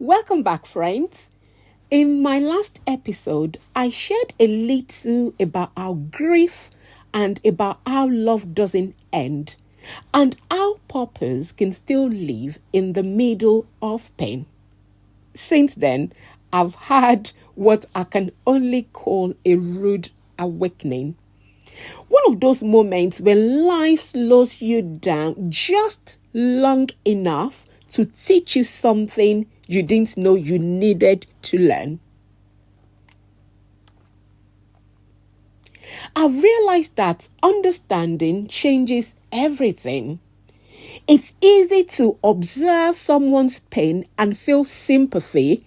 Welcome back, friends. In my last episode, I shared a little about our grief and about how love doesn't end and how purpose can still live in the middle of pain. Since then, I've had what I can only call a rude awakening. One of those moments when life slows you down just long enough to teach you something you didn't know you needed to learn. I've realized that understanding changes everything. It's easy to observe someone's pain and feel sympathy,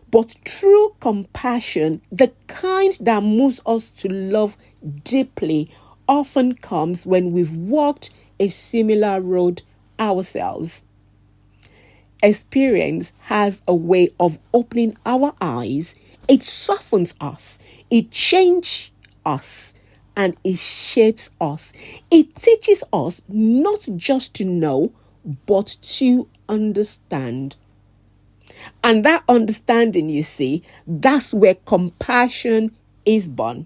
but true compassion, the kind that moves us to love deeply, often comes when we've walked a similar road ourselves. Experience has a way of opening our eyes. It softens us, it changes us, and it shapes us. It teaches us not just to know, but to understand. And that understanding, you see, that's where compassion is born.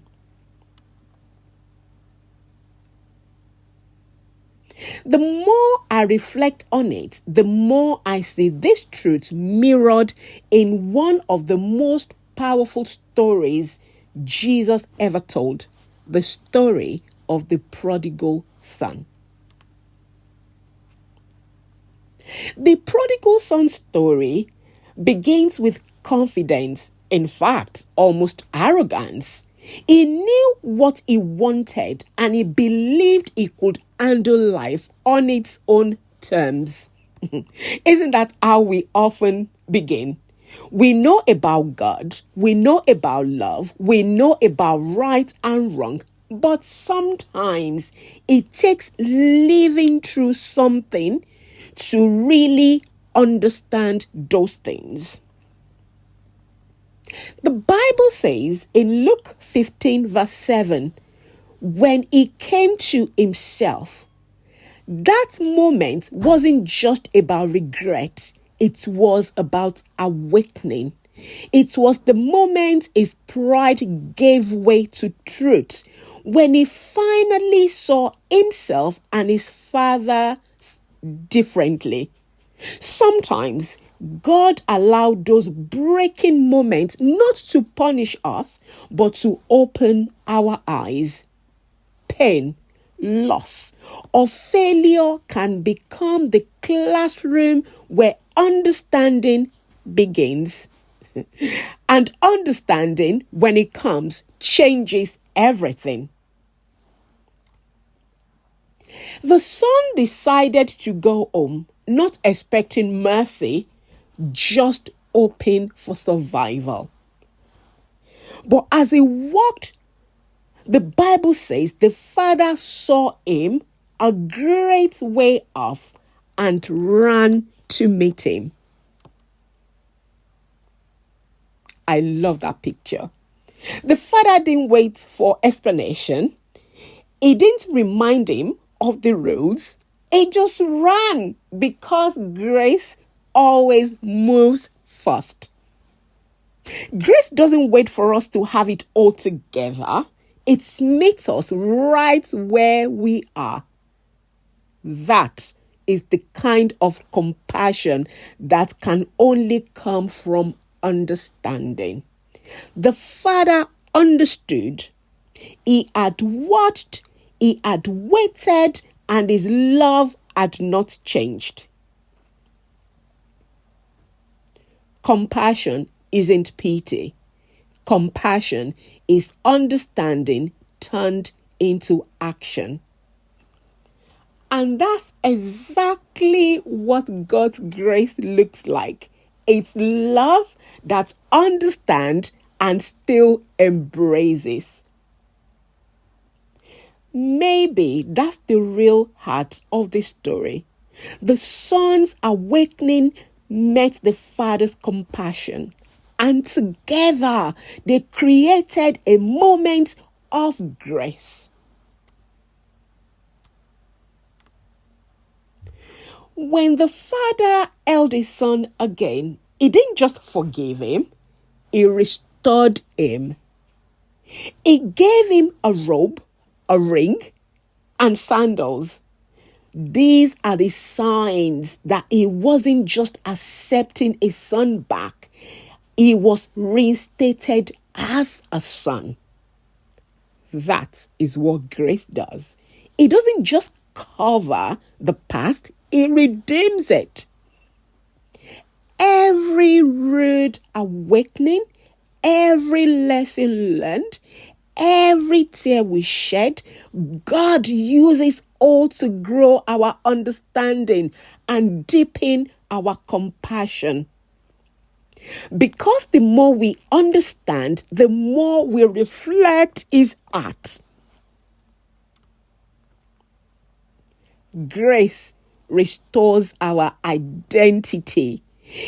The more I reflect on it, the more I see this truth mirrored in one of the most powerful stories Jesus ever told, the story of the prodigal son. The prodigal son story begins with confidence, in fact, almost arrogance. He knew what he wanted and he believed he could handle life on its own terms. Isn't that how we often begin? We know about God, we know about love, we know about right and wrong, but sometimes it takes living through something to really understand those things. The Bible says in Luke 15 verse 7, when he came to himself, that moment wasn't just about regret, it was about awakening. It was the moment his pride gave way to truth, when he finally saw himself and his father differently. Sometimes God allowed those breaking moments not to punish us, but to open our eyes. Pain, loss, or failure can become the classroom where understanding begins. And understanding, when it comes, changes everything. The son decided to go home, not expecting mercy, just hoping for survival. But as he walked, the Bible says the father saw him a great way off and ran to meet him. I love that picture. The father didn't wait for explanation. He didn't remind him of the rules. He just ran because grace always moves first. Grace doesn't wait for us to have it all together. It meets us right where we are. That is the kind of compassion that can only come from understanding. The father understood. He had watched, he had waited, and his love had not changed. Compassion isn't pity. Compassion is understanding turned into action. And that's exactly what God's grace looks like. It's love that understands and still embraces. Maybe that's the real heart of the story. The son's awakening met the father's compassion, and together they created a moment of grace. When the father held his son again, He didn't just forgive him, he restored him. He gave him a robe, a ring, and sandals. These are the signs that he wasn't just accepting his son back, he was reinstated as a son. That is what grace does. It doesn't just cover the past, it redeems it. Every rude awakening, every lesson learned, every tear we shed, God uses all to grow our understanding and deepen our compassion. Because the more we understand, the more we reflect his heart. Grace restores our identity.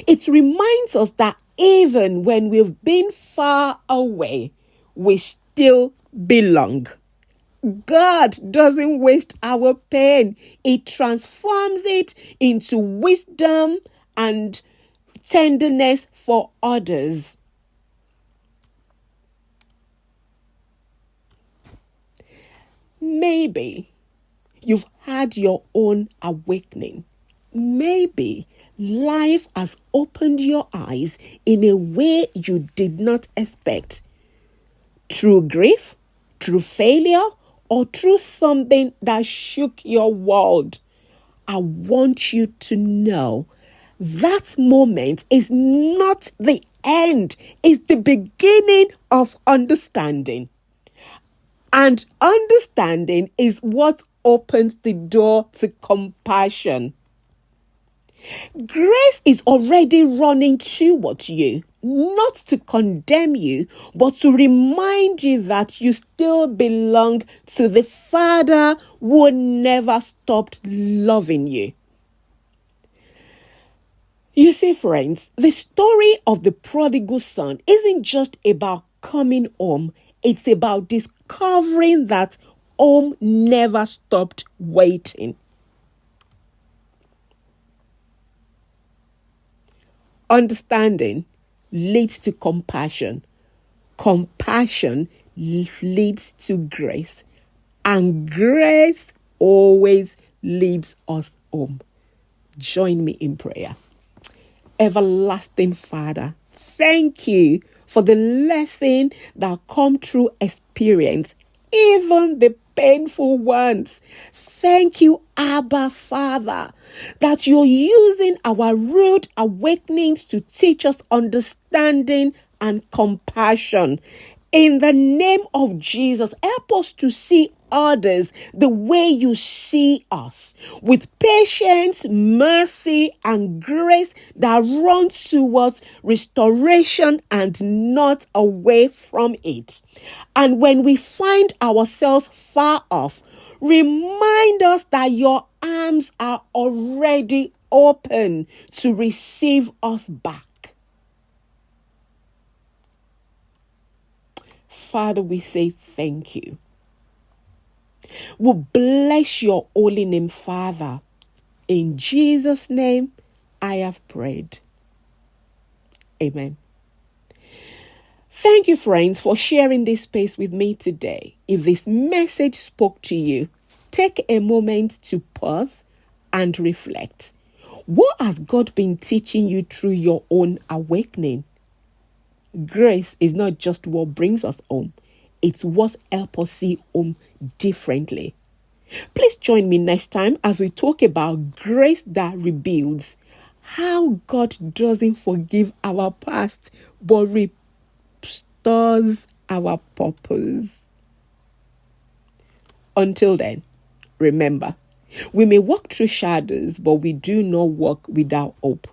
It reminds us that even when we've been far away, we still belong. God doesn't waste our pain. He transforms it into wisdom and tenderness for others. Maybe you've had your own awakening. Maybe life has opened your eyes in a way you did not expect. Through grief, through failure, or through something that shook your world. I want you to know that moment is not the end, it's the beginning of understanding. And understanding is what opens the door to compassion. Grace is already running towards you, not to condemn you, but to remind you that you still belong to the Father who never stopped loving you. You see, friends, the story of the prodigal son isn't just about coming home. It's about discovering that home never stopped waiting. Understanding leads to compassion. Compassion leads to grace. And grace always leads us home. Join me in prayer. Everlasting Father, thank you for the lesson that come through experience, even the painful ones. Thank you, Abba Father, that you're using our rude awakenings to teach us understanding and compassion. In the name of Jesus, help us to see others the way you see us, with patience, mercy, and grace that runs towards restoration and not away from it. And when we find ourselves far off, remind us that your arms are already open to receive us back. Father, we say thank you. We bless your holy name, Father. In Jesus' name, I have prayed. Amen. Thank you, friends, for sharing this space with me today. If this message spoke to you, take a moment to pause and reflect. What has God been teaching you through your own awakening? Grace is not just what brings us home. It's what helps us see home differently. Please join me next time as we talk about grace that rebuilds. How God doesn't forgive our past, but restores our purpose. Until then, remember, we may walk through shadows, but we do not walk without hope.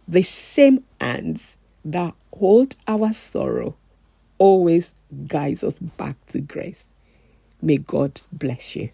The same hands that hold our sorrow always guides us back to grace. May God bless you.